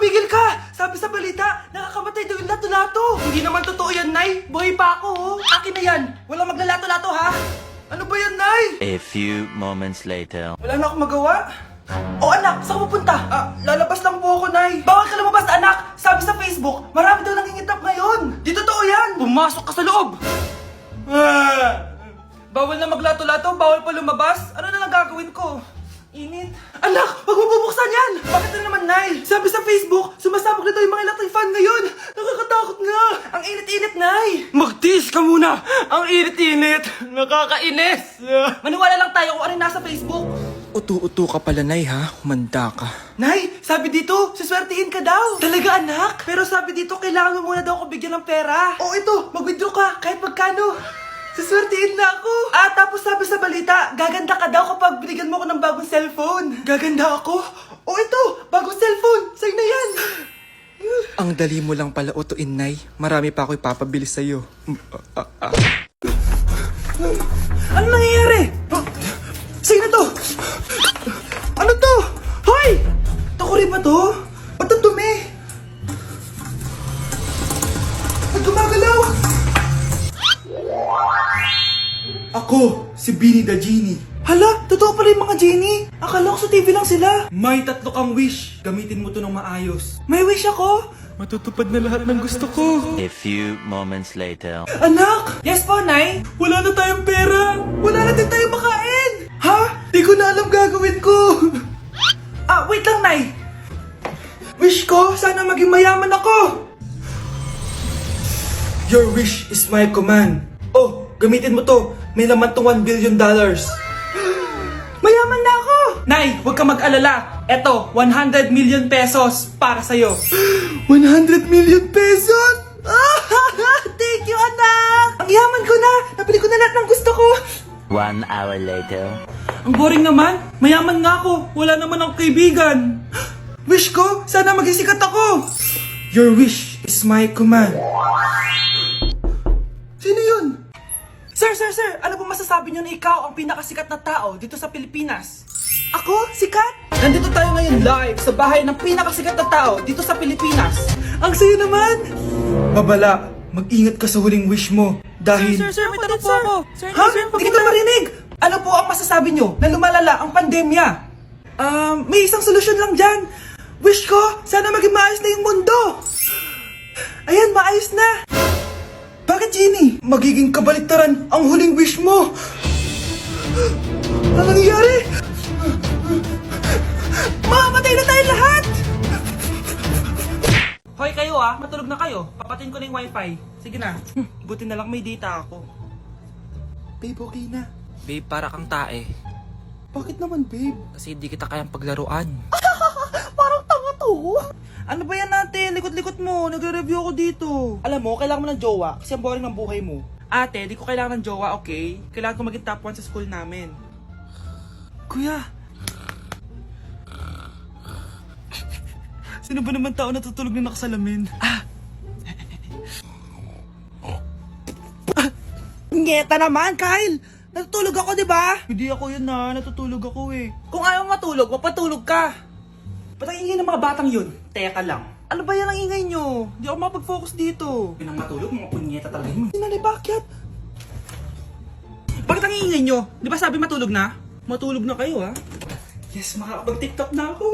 tumigil ka! Sabi sa balita, nakakamatay daw yung lato-lato. Hindi naman totoo yan, Nay. Buhay pa ako, oh. Akin na yan. Walang maglalato-lato, ha? Ano ba yan, Nay? A few moments later. Wala na akong magawa. Oh, anak, saan ka pupunta? Lalabas lang po ako, Nay. Bawal ka lumabas, anak. Sabi sa Facebook, marami daw nangingitap ngayon. Di totoo yan. Pumasok ka sa loob. Bawal na maglato-lato, bawal pa lumabas. Ano na lang gagawin ko? Init. Anak, wag mo bubuksan yan! Bakit na naman, Nay? Sabi sa Facebook, sumasabog na daw yung mga electric fan ngayon. Nakakatakot nga. Ang init-init, Nay. Magtiis ka muna. Ang init-init. Nakakainis. Maniwala lang tayo kung ano yung nasa Facebook. Utu-utu ka pala, Nay, ha? Humanda ka. Nay, sabi dito, siswertihin ka daw. Talaga, anak? Pero sabi dito, kailangan mo muna daw ako bigyan ng pera. O ito, mag-withdraw ka, kahit magkano. Siswertihin na ako. Tapos sabi sa balita, gaganda ka daw kapag binigyan mo ko ng bagong cellphone. Gaganda ako? O ito, bagong cellphone. Sa'yo na yan. Ang dali mo lang pala utuin, Nay. Marami pa ako ipapabili sa'yo. Ano nangyayari? Sa'yo na to. Ano to? Hoy! Takuri ba to? Ba't ang dumi? Ba't gumagalaw? Ako, si Beanie the Genie. Hala, totoo pala yung mga genie. Akala ko sa TV lang sila. May 3 kang wish. Gamitin mo to ng maayos. May wish ako? Matutupad na lahat ng gusto ko. A few moments later. Anak! Yes po, Nay? Wala na tayong pera. Wala na din tayong makain. Ha? Di ko na alam gagawin ko. Wait lang, Nay. Wish ko, sana maging mayaman ako. Your wish is my command. Oh, gamitin mo to. May laman tong $1 billion. Mayaman na ako! Nay, huwag ka mag-alala. Eto, 100 million pesos para sa'yo. 100 million pesos? Thank you, anak! Ang yaman ko na! Nabili ko na lahat ng gusto ko! 1 hour later. Ang boring naman. Mayaman nga ako. Wala naman akong kaibigan. Wish ko, sana maging sikat ako. Your wish is my command. Sino yun? Sir! Ano po masasabi niyo na ikaw ang pinakasikat na tao dito sa Pilipinas? Ako? Sikat? Nandito tayo ngayon live sa bahay ng pinakasikat na tao dito sa Pilipinas. Ang sayo naman! Babala, mag-ingat ka sa huling wish mo. Dahil... Sir, may tanong po ako. Sir, Ha? Hindi kita marinig! Ano po ang masasabi niyo na lumalala ang pandemya? May isang solusyon lang dyan. Wish ko, sana maging maayos na yung mundo. Ayan, maayos na. Bakit, Genie? Magiging kabaliktaran ang huling wish mo. Ano nangyayari? Mamamatay na tayo lahat! Hoy kayo matulog na kayo. Papatin ko na yung wifi. Sige na. Buti na lang may data ako. Babe, okay na. Babe, para kang tae. Bakit naman, babe? Kasi hindi kita kayang paglaruan. Parang tanga to. Ano ba yan natin? Likot-likot mo. Nagre-review ako dito. Alam mo, kailangan mo ng jowa kasi ang boring ng buhay mo. Ate, di ko kailangan ng jowa, okay? Kailangan ko maging top 1 sa school namin. Kuya! Sino ba naman tao natutulog na nakasalamin? Ngeta naman, Kyle! Natutulog ako, di ba? Hindi ako yun natutulog ako eh. Kung ayaw matulog, mapatulog ka! Ba't ang ingay ng mga batang yun? Teka lang. Ano ba yan ang ingay nyo? Hindi ako makapag-focus dito. Pinang matulog, mga punyeta talaga yun. Sinali, bakit? Bakit ang ingay nyo? Di ba sabi matulog na? Matulog na kayo, ha? Yes, makakapag-tiktok na ako.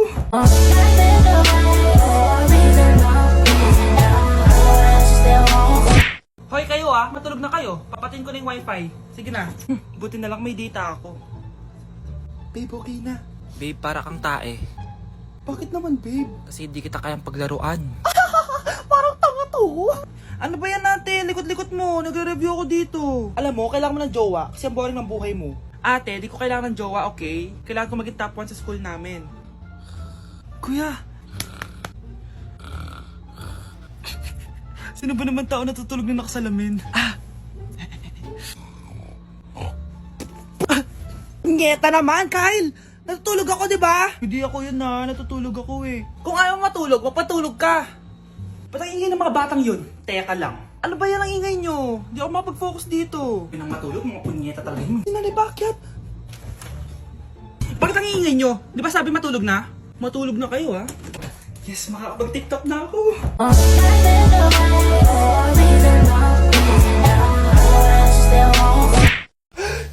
Hoy kayo, matulog na kayo. Papatin ko na yung wifi. Sige na. Buti na lang may data ako. Babe, okay na. Babe, para kang tae. Bakit naman, babe? Kasi hindi kita kayang paglaruan. Parang tanga to. Ano ba yan natin? Likot-likot mo. Nagre-review ako dito. Alam mo, kailangan mo ng jowa kasi ang boring ng buhay mo. Ate, di ko kailangan ng jowa, okay? Kailangan ko maging top 1 sa school namin. Kuya! Sino ba naman tao natutulog na nakasalamin? Ngeta naman, Kyle! Natutulog ako, di ba? Hindi ako yun natutulog ako eh. Kung ayaw matulog, mapatulog ka. Ba't ang ingay ng mga batang yun? Teka lang. Ano ba yan ang ingay nyo? Hindi ako makapag-focus dito. Pinang matulog, mga punyeta talaga yun. Sinali, bakit? Bakit ang ingay nyo? Di ba sabi matulog na? Matulog na kayo, ha? Yes, makakapag-TikTok na ako.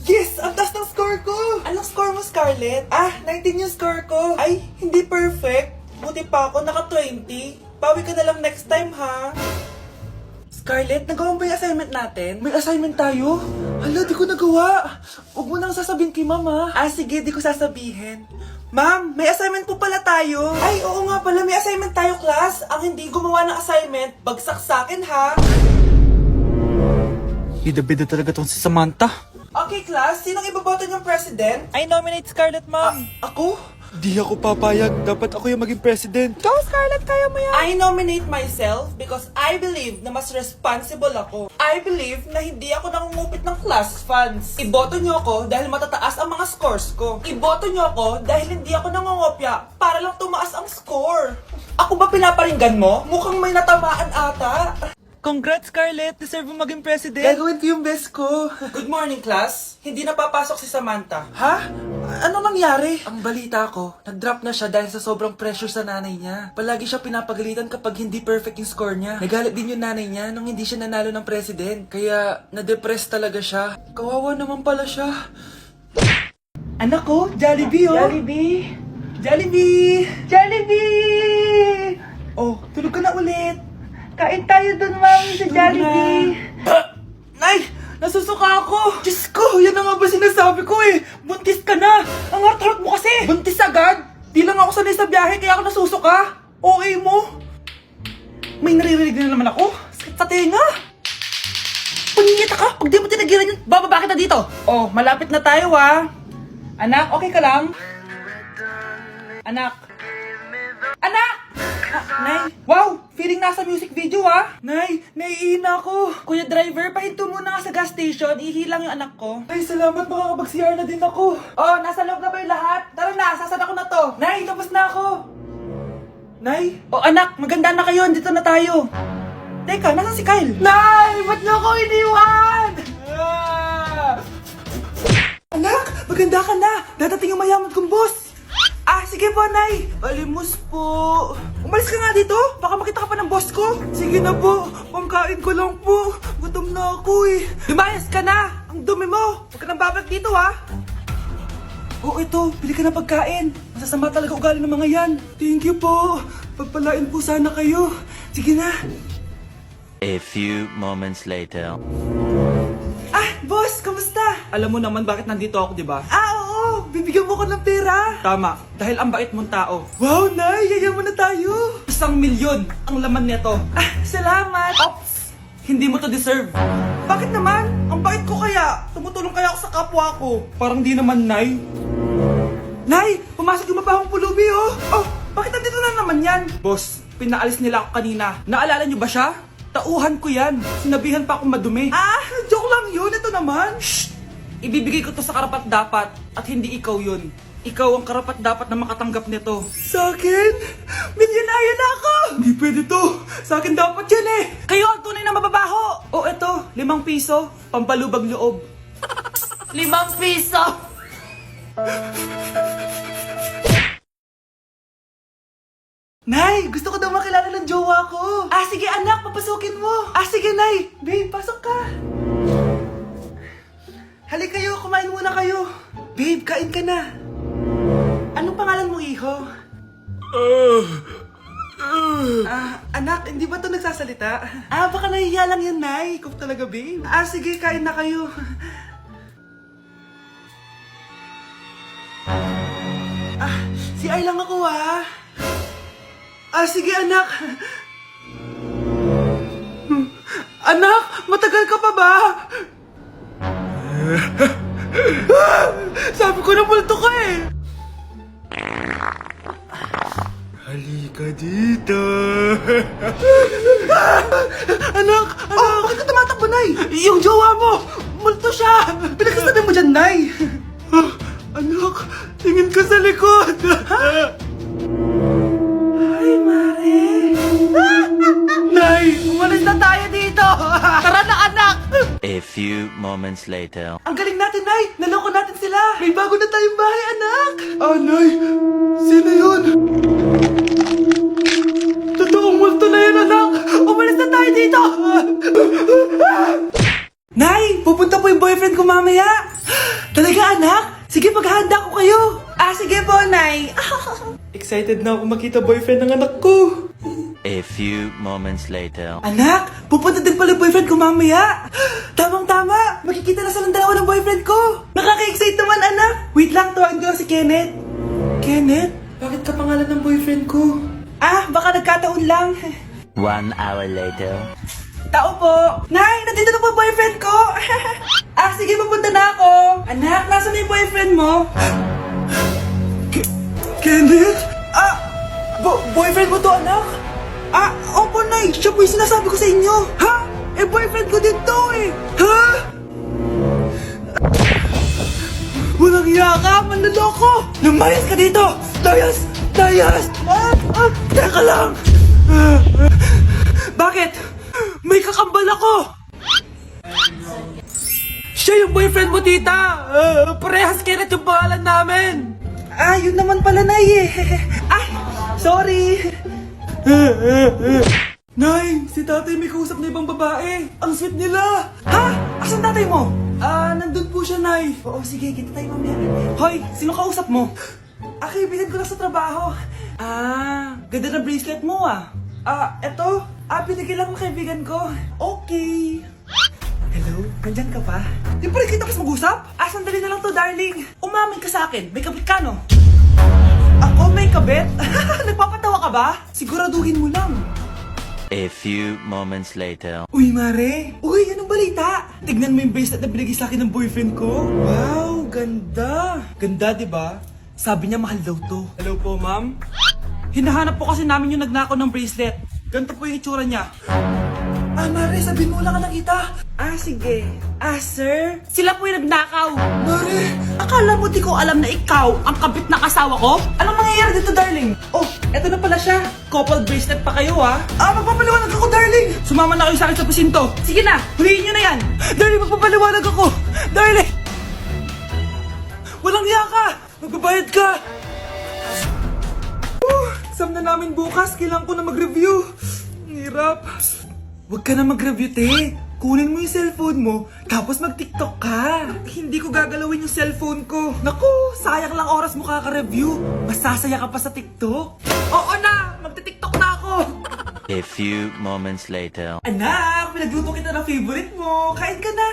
Yes! Ang taas ng score ko! Anong score mo, Scarlett? 19 yung score ko. Ay, hindi perfect. Buti pa ako, naka 20. Pawi ka na lang next time, ha? Scarlett, nagawa mo ba yung assignment natin? May assignment tayo? Hala, di ko nagawa. Huwag mo nang sasabihin kay mama. Sige, di ko sasabihin. Ma'am, may assignment po pala tayo. Ay, oo nga pala, may assignment tayo, class. Ang hindi gumawa ng assignment, bagsak sa akin, ha? Bida-bida talaga tong si Samantha. Okay, class, sinong iboboto niyong president? I nominate Scarlett, ma'am. Ako? Di ako papayag. Dapat ako yung maging president. Go, Scarlett, kaya mo yan! I nominate myself because I believe na mas responsible ako. I believe na hindi ako nangungupit ng class funds. Iboto niyo ako dahil matataas ang mga scores ko. Iboto niyo ako dahil hindi ako nangungopya para lang tumaas ang score. Ako ba pinaparinggan mo? Mukhang may natamaan ata. Congrats, Scarlett. Deserve mo maging president. Gagawin ko yung best ko. Good morning, class. Hindi na papasok si Samantha. Ha? Ano nangyari? Ang balita ko, nag-drop na siya dahil sa sobrang pressure sa nanay niya. Palagi siya pinapagalitan kapag hindi perfect yung score niya. Nagalit din yung nanay niya nung hindi siya nanalo ng president. Kaya, na-depress talaga siya. Kawawa naman pala siya. Anak ko, Jollibee oh. Jollibee. Jollibee. Jollibee. Oh, tulog ka na ulit. Kain tayo dun, mami, sa Jollibee. Nay! Nasusuka ako! Diyos ko! Yan na nga ba sinasabi ko eh! Buntis ka na! Ang harot mo kasi! Buntis agad? Di lang ako sanay sa biyahe kaya ako nasusuka! Okay mo? May naririnig na naman ako! Sakit sa tenga! Paningita ka! Pag di mo tinagilan yun, bababa kita dito! Oh, malapit na tayo ah! Anak, okay ka lang? Anak! Anak! Nay! Wow! Feeling nasa music video ah! Nay! Naiihina ako! Kuya driver, pahinto muna nga sa gas station. Ihilang yung anak ko. Ay, salamat. Makakapag-CR na din ako. Oh, nasa loob na ba yung lahat? Tara na, sasada ko na to. Nay, tapos na ako. Nay? Oh, anak, maganda na kayo. Dito na tayo. Teka, nasan si Kyle? Nay! Ba't niyo ako iniwan? Anak, maganda ka na. Dadating yung mayaman kong boss. Sige po, Nay. Balimos po. Umalis ka nga dito. Baka makita ka pa ng boss ko. Sige na po. Pangkain ko lang po. Gutom na ako eh. Lumayas ka na. Ang dumi mo. Huwag ka nang babalik dito, ha. Oh, ito. Bili ka ng pagkain. Masasama talaga ugali ng mga yan. Thank you po. Pagpalain po sana kayo. Sige na. A few moments later. Boss, kamusta? Alam mo naman bakit nandito ako, di ba? Oo. Bibigyan mo ko ng pera. Tama. Dahil ang bait mong tao. Wow, Nay. Yayaman na tayo. 1,000,000 ang laman nito. Salamat. Ops. Hindi mo to deserve. Bakit naman? Ang bait ko kaya. Tumutulong kaya ako sa kapwa ko. Parang di naman, Nay. Nay, pumasok yung mabahong pulubi, oh. Oh, bakit nandito na naman yan? Boss, pinaalis nila ako kanina. Naalala niyo ba siya? Tauhan ko yan. Sinabihan pa akong madumi. Joke lang yun. Ito naman. Shh! Ibibigay ko to sa karapat dapat at hindi ikaw yun. Ikaw ang karapat dapat na makatanggap nito. Sa akin? Milyonaryo na ako! Hindi pwede to. Sa akin dapat yan eh. Kayo ang tunay na mababaho. O eto, 5 piso. Pampalubag loob. 5 piso! Nay, gusto ko daw makilala ng jowa ko. Sige anak, papasukin mo. Sige Nay. Babe, pasok ka. Halika kayo, kumain muna kayo. Babe, kain ka na. Anong pangalan mo, iho? Anak, hindi ba ito nagsasalita? Baka nahihiya lang yan, Nay. Ikaw talaga, babe. Sige, kain na kayo. Si Ay lang ako, ha? Sige, anak. Anak, matagal ka pa ba? Sabi ko na multo ka eh. Halika dito. Anak! Bakit ka tumatakbo, Nay? Yung jowa mo! Multo siya! Pinagsasabi mo dyan, Nay! Anak, tingin ka sa likod! Ay, Mare! Nay, umalis na tayo dito! Tara na, anak! A few moments later. Ang galing natin, Nay! Naloko natin sila! May bago na tayong bahay, anak! Nay! Sino yun? Excited na ako makita boyfriend ng anak ko. A few moments later. Anak, pupunta din pala boyfriend ko mamaya. Tamang-tama, makikita na silang dalawa ng boyfriend ko. Nakaka-excite naman, anak. Wait lang, tawagin ko lang si Kenneth. Kenneth? Bakit ka pangalan ng boyfriend ko? Ah, baka nagkataon lang. 1 hour later. Tao po. Nay, nandito na po boyfriend ko. Sige, pupunta na ako. Anak, nasa na yung boyfriend mo? Kenneth? Boyfriend mo to, anak? Opo, Nay. Siya po yung sinasabi ko sa inyo. Ha? Boyfriend ko din to eh. Ha? Walang hiya ka, manloloko. Lumayas ka dito. Layas! Teka lang. Bakit? May kakambal ako. Siya yung boyfriend mo, tita. Parehas Kenneth yung pangalan namin. Yun naman pala, Nay eh. Sorry. Nay, si tatay may kausap na ibang babae. Ang sweet nila. Ha? Asan tatay mo? Nandun po siya, Nay. Oo, sige, kita tayo mamaya. Hoy, sino kausap mo? Kaibigan ko lang sa trabaho. Ganda na bracelet mo eto. Binigyan lang ng kaibigan ko. Okay. Hello? Nandyan ka pa? Di pa rin kita kasi mag-usap? Sandali na lang to, darling. Umamin ka sa akin. May kabit ka, no? Ako may kabit? Nagpapatawa ka ba? Siguraduhin mo lang. A few moments later. Uy, Mare! Uy, anong balita? Tignan mo yung bracelet na binigay sa akin ng boyfriend ko. Wow, ganda! Ganda, di ba? Sabi niya mahal daw to. Hello po, ma'am? Hinahanap po kasi namin yung nagnakaw ng bracelet. Ganito po yung itsura niya. Mare, sabihin mo lang ka nakita. Sige. Sir? Sila po yung nagnakaw. Mare! Akala mo di ko alam na ikaw ang kabit na kasawa ko? Anong mangyayari dito, darling? Eto na pala siya. Couple bracelet pa kayo, magpapaliwanag ako, darling. Sumama na kayo sa akin sa presinto. Sige na, huliin nyo na yan. Darling, magpapaliwanag ako. Darling! Walang hiya ka! Magbabayad ka! Exam na namin bukas. Kailangan ko na mag-review. Ang hirap. Huwag ka na mag-review, te. Kunin mo yung cellphone mo, tapos mag-TikTok ka. Hindi ko gagalawin yung cellphone ko. Naku, sayang lang oras mo kaka-review. Masasaya ka pa sa TikTok. Oo na, magti-TikTok na ako. A few moments later. Anak, pinagluto kita ng favorite mo. Kain ka na.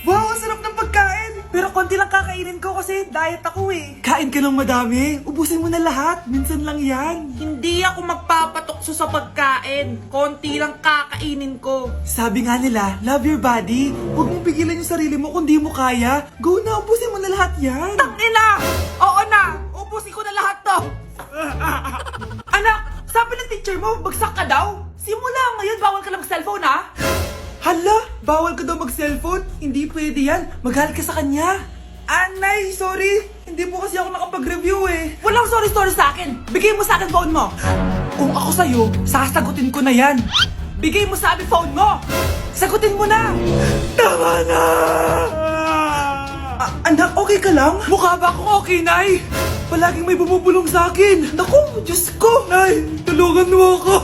Wow, ang sarap ng pagkain. Pero konti lang kakainin ko kasi diet ako eh. Kain ka ng madami. Ubusin mo na lahat. Minsan lang yan. Hindi ako magpapatukso sa pagkain. Konti lang kakainin ko. Sabi nga nila, love your body. Huwag mong pigilan yung sarili mo kung di mo kaya. Go na, ubusin mo na lahat yan. Tangina! Oo na! Ubusin ko na lahat to! Anak, sabi ng teacher mo, bagsak ka daw? Simula ngayon, bawal ka na mag-cellphone, ha? Hala, bawal ka daw mag-cellphone? Hindi pwede yan. Magalit ka sa kanya. Nay, sorry. Hindi po kasi ako nakapag-review eh. Walang sorry sa akin. Bigay mo sa akin phone mo. Kung ako sa'yo, sasagutin ko na yan. Bigay mo sa akin phone mo. Sagutin mo na. Tama na. Anak, okay ka lang? Mukha ba akong okay, Nay? Palaging may bumubulong sa akin. Naku, Diyos ko. Nay, tulungan mo ako.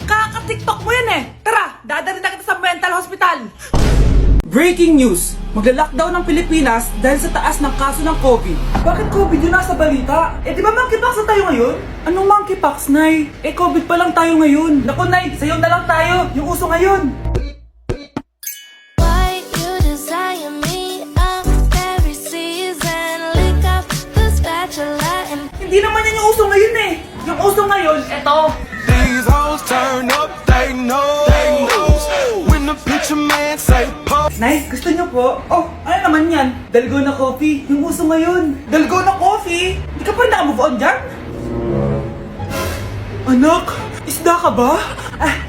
Kaka-TikTok mo yan eh. Tara, dadalhin na kita sa mental hospital. Breaking news! Magla-lockdown ng Pilipinas dahil sa taas ng kaso ng COVID. Bakit COVID yun nasa balita? Di ba monkeypox na tayo ngayon? Anong monkeypox, Nay? COVID pa lang tayo ngayon. Naku, Nay, sayo na lang tayo. Yung uso ngayon. Why you desire me of every season? Lick up the spatula and Hindi naman yan yung uso ngayon eh. Yung uso ngayon, eto. These hoes turn up, they know. When the picture man say pop. Nay, gusto niyo po? Ano naman yan? Dalgona coffee. Yung uso ngayon. Dalgona coffee? Hindi ka pa rin nakamove on dyan? Anak, isda ka ba?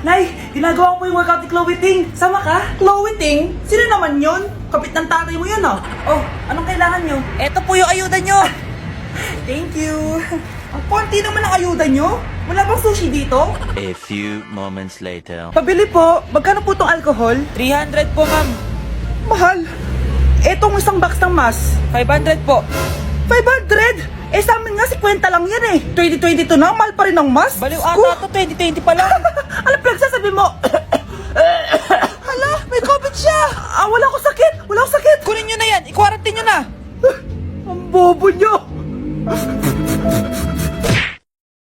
Nay, ginagawa ko yung workout ni Chloe Ting. Sama ka? Chloe Ting? Sino naman yun? Kapit ng tatay mo yun, anong kailangan nyo? Eto po yung ayuda nyo. Thank you. Ang konti naman ang ayuda nyo. Wala bang sushi dito? A few moments later. Pabili po. Magkano po itong alcohol? 300 po, ma'am. Mahal. Etong isang box ng mas. 500 po. 500? Sa amin nga 50 lang yan eh. 2022 na, mahal pa rin ang mas. Baliw ata to, 2020 pa lang. Ano pinagsasabi mo? Hala, may COVID siya. Wala akong sakit. Kunin nyo na yan. I-quarantine nyo na. Ang bobo nyo.